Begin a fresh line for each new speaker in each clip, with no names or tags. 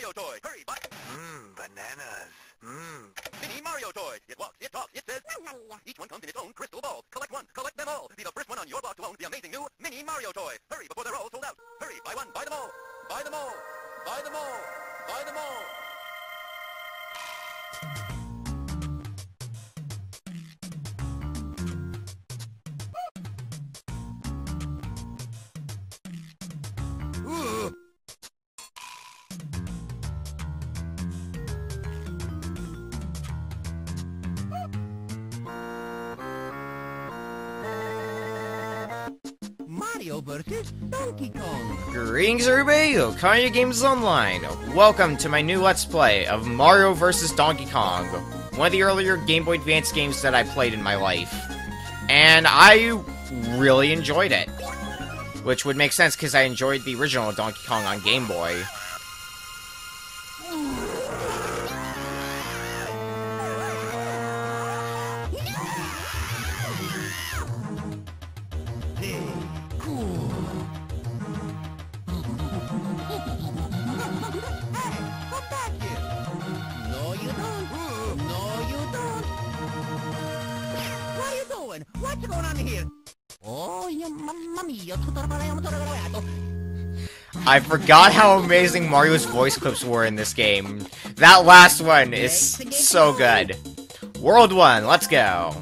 Mario toy. Hurry, buy. Bananas. Mini Mario toy. It walks, it talks, it says. Each one comes in its own crystal ball. Collect one, collect them all. Be the first one on your block to own the amazing new Mini Mario toy. Hurry before they're all sold out. Hurry, buy one, buy them all. Buy them all. Buy them all. Buy them all. Mario vs. Donkey Kong.
Greetings everybody, Okaya Games Online. Welcome to my new Let's Play of Mario vs. Donkey Kong, one of the earlier Game Boy Advance games that I played in my life. And I really enjoyed it. Which would make sense because I enjoyed the original Donkey Kong on Game Boy.
What's going on here? Oh, mamma mia, tutto arrabbiato.
I forgot how amazing Mario's voice clips were in this game. That last one is so good. World 1, let's go.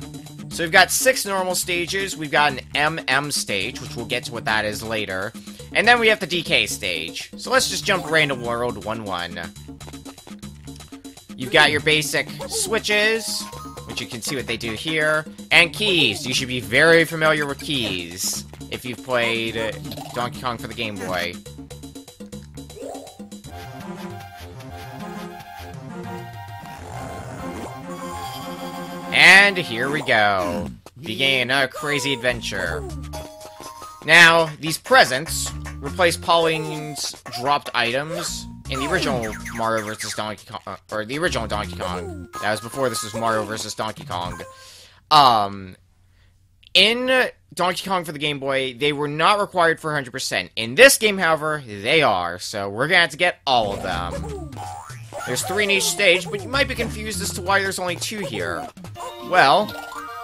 So we've got 6 normal stages, we've got an MM stage, which we'll get to what that is later, and then we have the DK stage. So let's just jump right into World 1-1. You've got your basic switches, which you can see what they do here, and keys. You should be very familiar with keys if you've played Donkey Kong for the Game Boy. And here we go, beginning another crazy adventure. Now, these presents replace Pauline's dropped items in the original Mario vs. Donkey Kong, or the original Donkey Kong. That was before this was Mario vs. Donkey Kong. In Donkey Kong for the Game Boy, they were not required for 100%. In this game, however, they are, so we're gonna have to get all of them. There's 3 in each stage, but you might be confused as to why there's only 2 here. Well,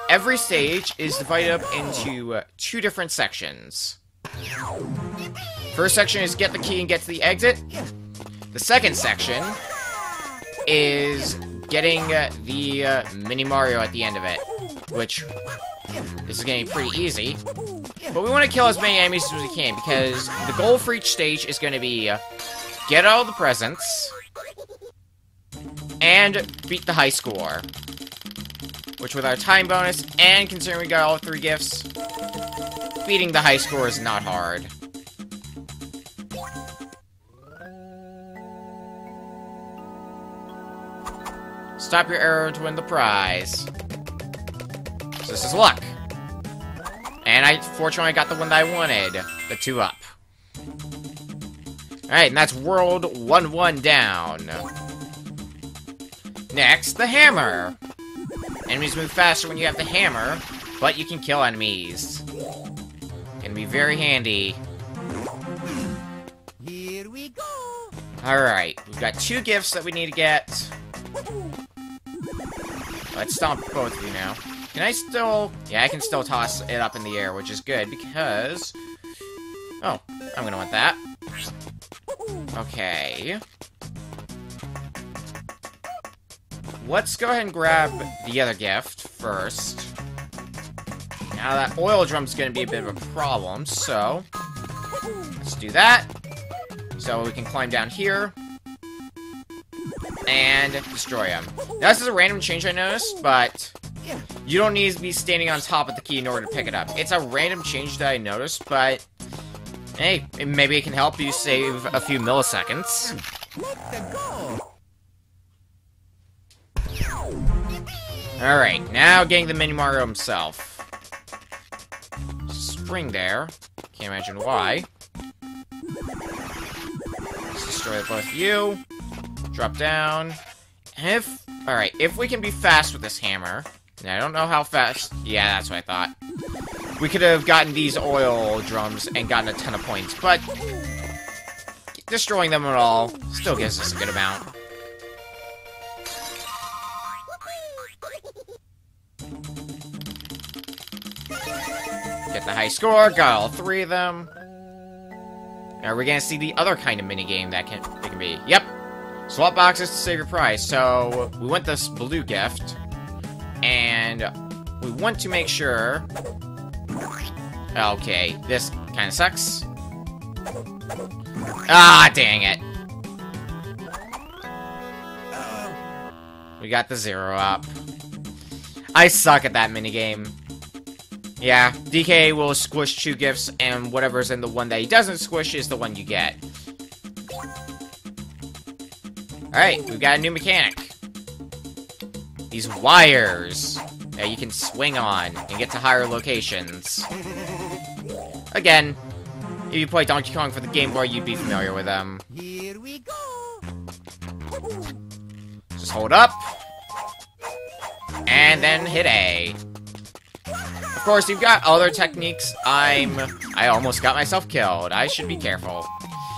every stage is divided up into 2 different sections. First section is get the key and get to the exit. The second section is getting the Mini Mario at the end of it, which this is going to be pretty easy. But we want to kill as many enemies as we can, because the goal for each stage is going to be get all the presents and beat the high score. Which with our time bonus, and considering we got all 3 gifts, beating the high score is not hard. Stop your arrow to win the prize. So this is luck. And fortunately I got the one that I wanted. The 2 up. Alright, and that's World 1-1 down. Next, the hammer. Enemies move faster when you have the hammer, but you can kill enemies. Can be very handy.
Here we go.
Alright, we've got 2 gifts that we need to get. Let's stomp both of you now. Can I still... Yeah, I can still toss it up in the air, which is good, because... Oh, I'm gonna want that. Okay. Let's go ahead and grab the other gift first. Now that oil drum's gonna be a bit of a problem, so... Let's do that. So we can climb down here. And destroy him. Now, this is a random change I noticed, but you don't need to be standing on top of the key in order to pick it up. It's a random change that I noticed, but hey, maybe it can help you save a few milliseconds. Alright, now getting the Mini Mario himself. Spring there. Can't imagine why. Let's destroy both of you. Drop down. Alright, if we can be fast with this hammer, and I don't know how fast... Yeah, that's what I thought. We could have gotten these oil drums and gotten a ton of points, but destroying them at all still gives us a good amount. Get the high score, got all 3 of them. Now we're gonna see the other kind of minigame that it can be. Yep! Swap boxes to save your prize. So, we want this blue gift. And we want to make sure... Okay, this kind of sucks. Ah, dang it. We got the 0 up. I suck at that minigame. Yeah, DK will squish 2 gifts, and whatever's in the one that he doesn't squish is the one you get. Alright, we've got a new mechanic. These wires that you can swing on and get to higher locations. Again, if you play Donkey Kong for the Game Boy, you'd be familiar with them.
Here we go.
Just hold up. And then hit A. Of course, you've got other techniques. I almost got myself killed. I should be careful.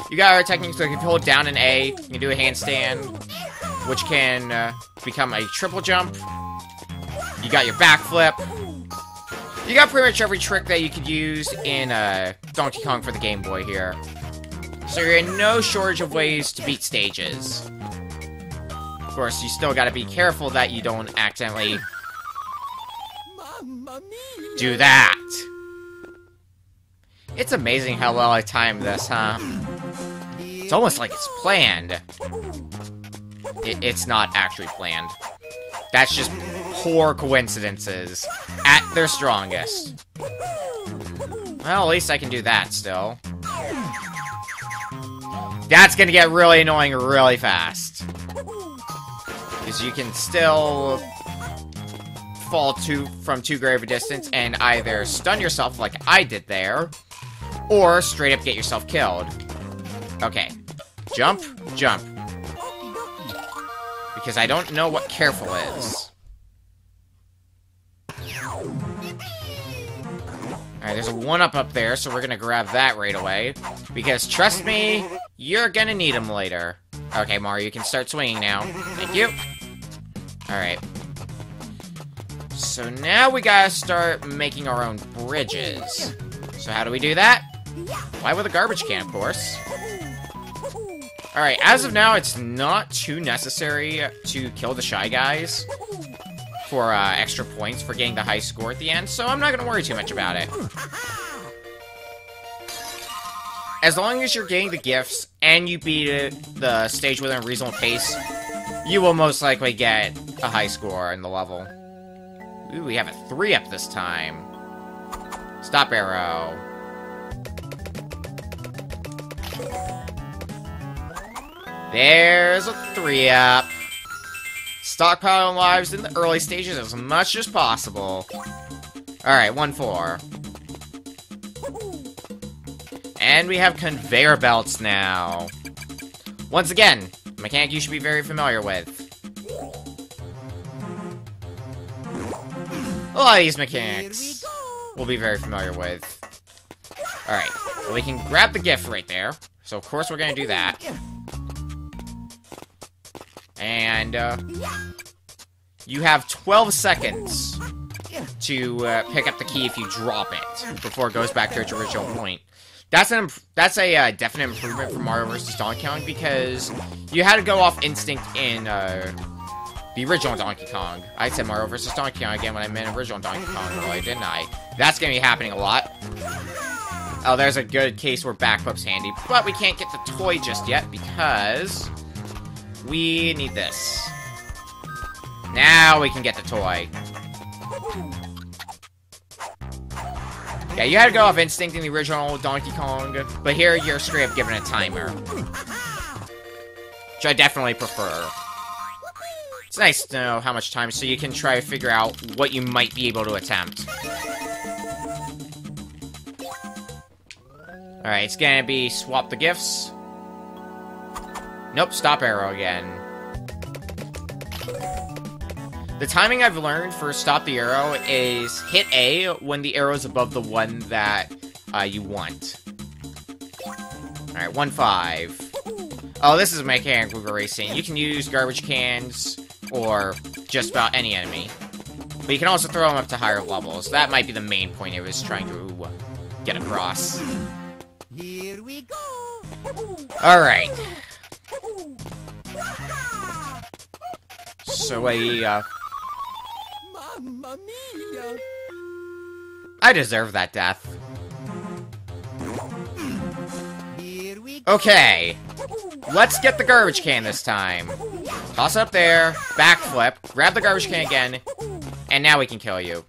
You got other techniques, like if you hold down an A, you can do a handstand, which can become a triple jump. You got your backflip. You got pretty much every trick that you could use in Donkey Kong for the Game Boy here. So you're in no shortage of ways to beat stages. Of course, you still gotta be careful that you don't accidentally do that. It's amazing how well I timed this, huh? It's almost like it's planned. It's not actually planned. That's just poor coincidences at their strongest. Well, at least I can do that still. That's gonna get really annoying really fast. Because you can still fall from too great of a distance and either stun yourself like I did there, or straight up get yourself killed. Okay. Jump, jump. Because I don't know what careful is. Alright, there's a 1-up up there, so we're gonna grab that right away. Because, trust me, you're gonna need them later. Okay, Mario, you can start swinging now. Thank you. Alright. So now we gotta start making our own bridges. So how do we do that? Why with a garbage can, of course. Alright, as of now, it's not too necessary to kill the Shy Guys for extra points for getting the high score at the end, so I'm not gonna worry too much about it. As long as you're getting the gifts and you beat the stage within a reasonable pace, you will most likely get a high score in the level. Ooh, we have a 3-up this time. Stop arrow. There's a 3-up. Stockpiling lives in the early stages as much as possible. Alright, 1-4. And we have conveyor belts now. Once again, a mechanic you should be very familiar with. A lot of these mechanics we'll be very familiar with. Alright, well, we can grab the gift right there. So, of course, we're gonna do that. And, you have 12 seconds to pick up the key if you drop it before it goes back to its original point. That's a definite improvement from Mario vs. Donkey Kong because you had to go off instinct in the original Donkey Kong. I said Mario vs. Donkey Kong again when I meant original Donkey Kong, really, didn't I? That's gonna be happening a lot. Oh, there's a good case where backflip's handy, but we can't get the toy just yet because we need this. Now we can get the toy. Yeah, you had to go off instinct in the original Donkey Kong, but here you're straight up given a timer. Which I definitely prefer. It's nice to know how much time, so you can try to figure out what you might be able to attempt. Alright, it's gonna be swap the gifts. Nope, stop arrow again. The timing I've learned for stop the arrow is hit A when the arrow is above the one that you want. Alright, 1-5. Oh, this is mechanic we were racing. You can use garbage cans or just about any enemy. But you can also throw them up to higher levels. That might be the main point it was trying to get across.
Here we go.
Alright. So
Mamma mia.
I deserve that death.
Here we go.
Okay. Let's get the garbage can this time. Toss it up there, backflip, grab the garbage can again, and now we can kill you.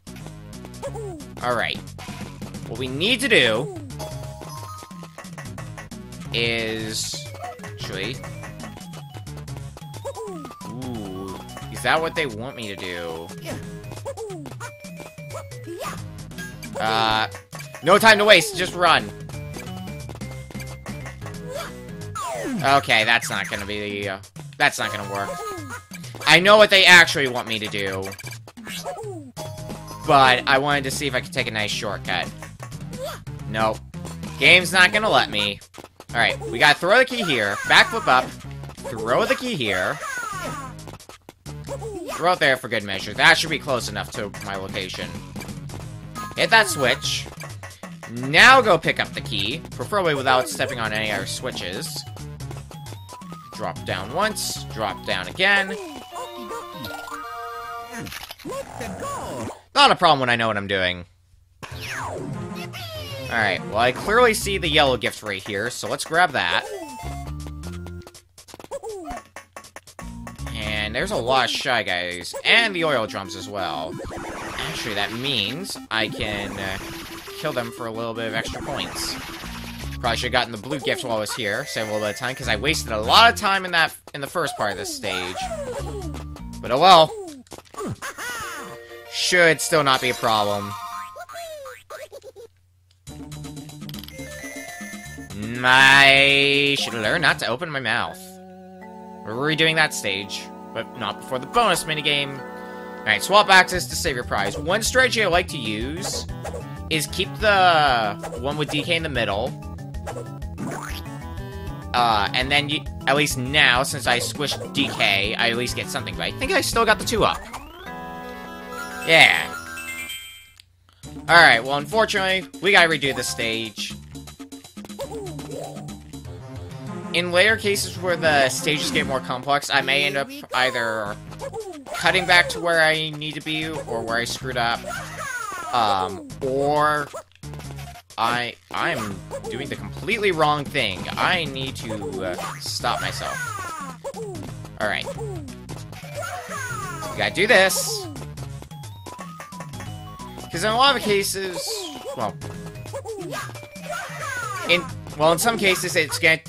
Alright. What we need to do is... Actually... Ooh. Is that what they want me to do? No time to waste, just run. Okay, that's not gonna be, that's not gonna work. I know what they actually want me to do. But I wanted to see if I could take a nice shortcut. Nope. Game's not gonna let me. Alright, we gotta throw the key here, backflip up, throw the key here. Throw it there for good measure. That should be close enough to my location. Hit that switch. Now go pick up the key, preferably without stepping on any other switches. Drop down once, drop down again. Not a problem when I know what I'm doing. Alright, well I clearly see the yellow gift right here, so let's grab that. And there's a lot of Shy Guys, and the oil drums as well. Actually, that means I can kill them for a little bit of extra points. Probably should have gotten the blue gift while I was here, save a little bit of time, because I wasted a lot of time in the first part of this stage. But oh well. Should still not be a problem. I should learn not to open my mouth. We're redoing that stage, but not before the bonus minigame. Alright, swap axis to save your prize. One strategy I like to use is keep the one with DK in the middle. And then, at least now, since I squished DK, I at least get something. But I think I still got the 2 up. Yeah. Alright, well, unfortunately, we gotta redo this stage. In later cases where the stages get more complex, I may end up either cutting back to where I need to be or where I screwed up, or I'm doing the completely wrong thing. I need to stop myself. Alright. We gotta do this. Because in a lot of cases, well, in some cases it's going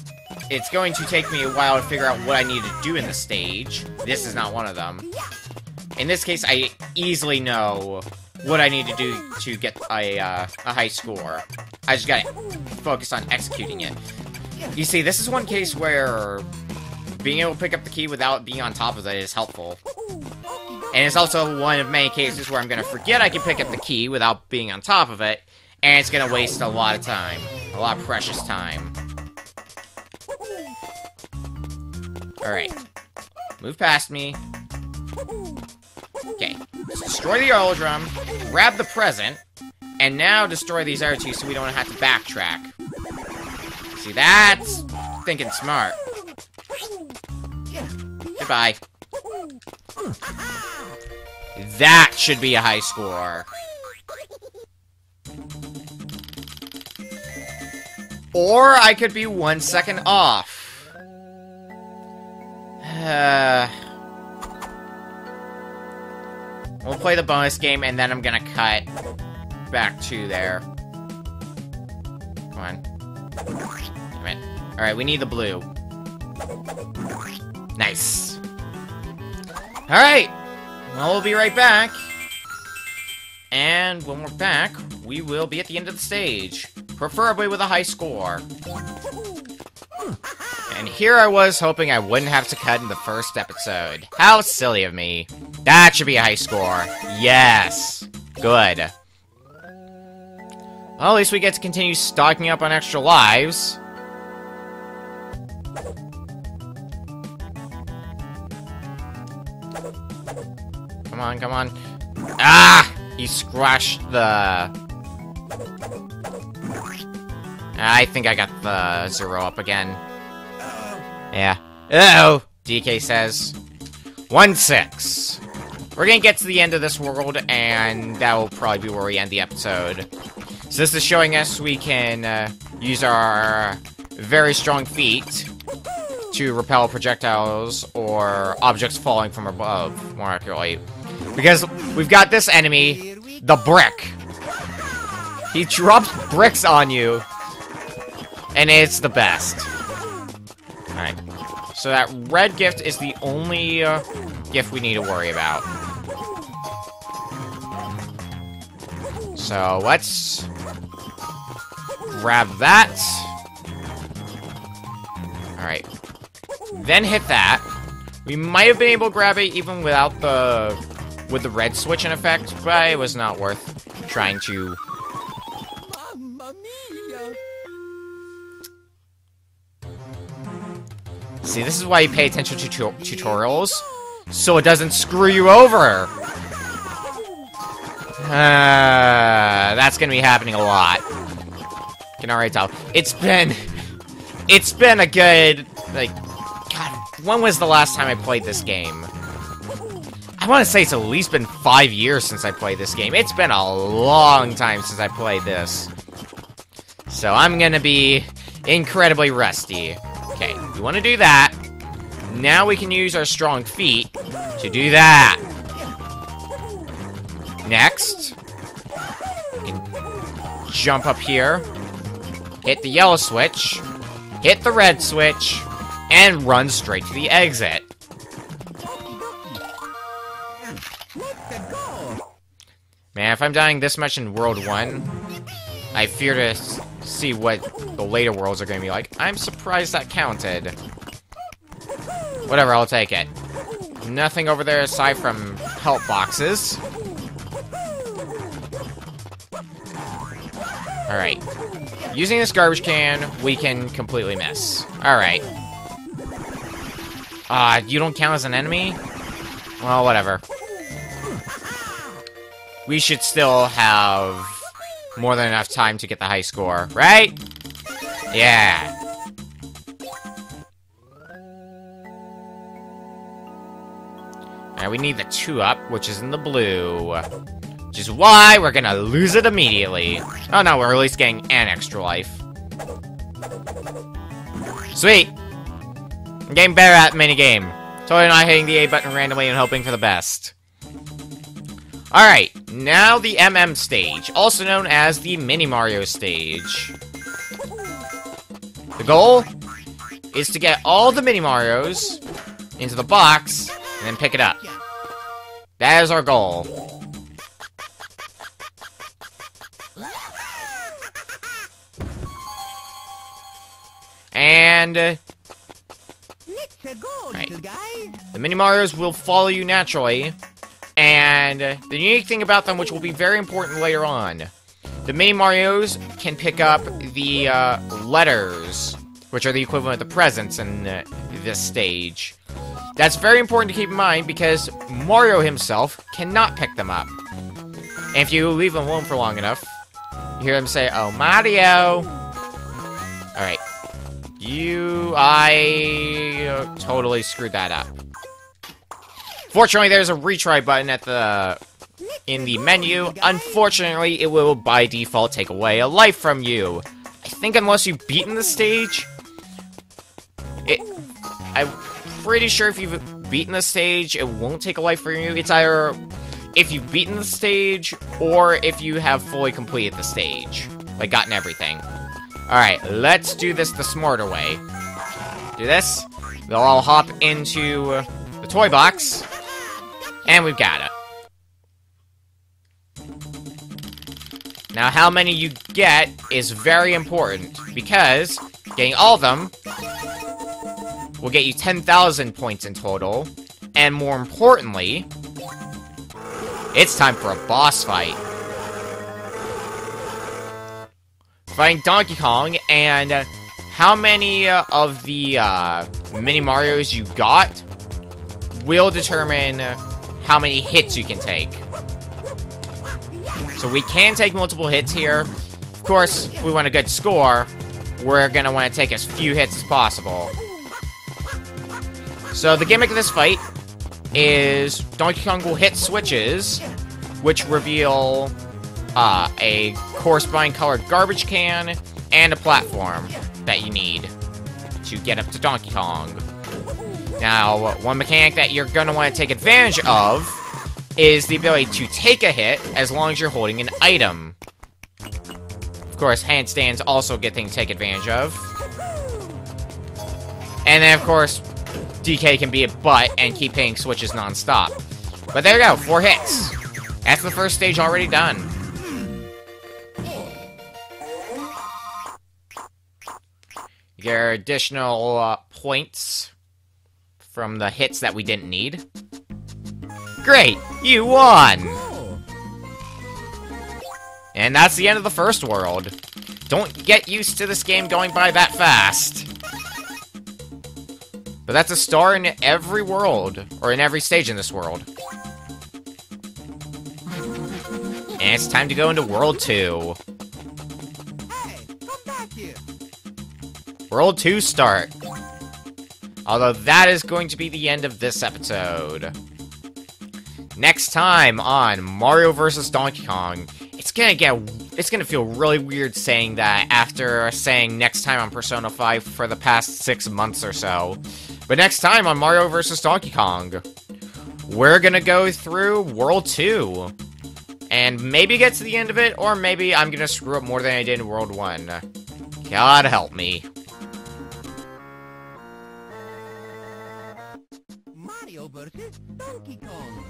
to take me a while to figure out what I need to do in the stage. This is not one of them. In this case, I easily know what I need to do to get a high score. I just gotta focus on executing it. You see, this is one case where being able to pick up the key without being on top of it is helpful. And it's also one of many cases where I'm gonna forget I can pick up the key without being on top of it, and it's gonna waste a lot of time. A lot of precious time. Alright. Move past me. Okay. Destroy the oil drum, grab the present, and now destroy these other 2 so we don't have to backtrack. See, that's thinking smart. Goodbye. That should be a high score. Or I could be 1 second off. We'll play the bonus game, and then I'm gonna cut back to there. Come on. Damn it. Alright, we need the blue. Nice. Alright. Well, we'll be right back. And when we're back, we will be at the end of the stage. Preferably with a high score. And here I was hoping I wouldn't have to cut in the first episode. How silly of me. That should be a high score. Yes. Good. Well, at least we get to continue stocking up on extra lives. Come on, come on. Ah! He squashed the... I think I got the 0 up again. Yeah. Oh! DK says. 1-6. We're gonna get to the end of this world, and that will probably be where we end the episode. So this is showing us we can use our very strong feet to repel projectiles or objects falling from above, more accurately. Because we've got this enemy, the brick. He drops bricks on you, and it's the best. Alright. So that red gift is the only gift we need to worry about. So let's grab that. Alright. Then hit that. We might have been able to grab it even without with the red switch in effect, but it was not worth trying to. See, this is why you pay attention to tutorials, so it doesn't screw you over. That's gonna be happening a lot. Can already tell. It's been a good, like, God, when was the last time I played this game? I want to say it's at least been 5 years since I played this game. It's been a long time since I played this. So I'm gonna be incredibly rusty. Okay, we want to do that. Now we can use our strong feet to do that. Next, we can jump up here, hit the yellow switch, hit the red switch, and run straight to the exit. Man, if I'm dying this much in World 1, I fear to see what the later worlds are going to be like. I'm surprised that counted. Whatever, I'll take it. Nothing over there aside from help boxes. Alright. Using this garbage can, we can completely miss. Alright. You don't count as an enemy? Well, whatever. We should still have more than enough time to get the high score, right? Yeah. Now we need the 2-up, which is in the blue. Which is why we're gonna lose it immediately. Oh no, we're at least getting an extra life. Sweet! I'm getting better at minigame. Totally not hitting the A button randomly and hoping for the best. Alright, now the MM stage, also known as the Mini Mario stage. The goal is to get all the Mini Marios into the box and then pick it up. That is our goal. And right. The Mini Marios will follow you naturally. And the unique thing about them, which will be very important later on, the Mini Marios can pick up the letters, which are the equivalent of the presents in this stage. That's very important to keep in mind because Mario himself cannot pick them up. And if you leave him alone for long enough, you hear him say, "Oh, Mario!" Alright. I totally screwed that up. Fortunately, there's a retry button in the menu. Unfortunately, it will by default take away a life from you. I think unless you've beaten the stage, I'm pretty sure if you've beaten the stage, it won't take a life from you. It's either if you've beaten the stage or if you have fully completed the stage, like gotten everything. Alright, let's do this the smarter way. Do this. They'll all hop into the toy box. And we've got it. Now, how many you get is very important, because getting all of them will get you 10,000 points in total, and more importantly, it's time for a boss fight. Fighting Donkey Kong, and how many of the Mini Marios you got will determine how many hits you can take. So we can take multiple hits here. Of course, if we want a good score, we're gonna want to take as few hits as possible. So the gimmick of this fight is Donkey Kong will hit switches, which reveal a corresponding colored garbage can and a platform that you need to get up to Donkey Kong. Now, one mechanic that you're going to want to take advantage of is the ability to take a hit as long as you're holding an item. Of course, handstands also a good thing to take advantage of. And then, of course, DK can be a butt and keep hitting switches non-stop. But there you go, 4 hits. That's the first stage already done. You get additional points from the hits that we didn't need. Great! You won! And that's the end of the first world. Don't get used to this game going by that fast. But that's a star in every world, or in every stage in this world. And it's time to go into World 2.
Hey, come back here.
World 2 start. Although that is going to be the end of this episode. Next time on Mario vs. Donkey Kong, it's gonna feel really weird saying that after saying next time on Persona 5 for the past 6 months or so. But next time on Mario vs. Donkey Kong, we're gonna go through World 2. And maybe get to the end of it, or maybe I'm gonna screw up more than I did in World 1. God help me.
Mario vs. Donkey Kong.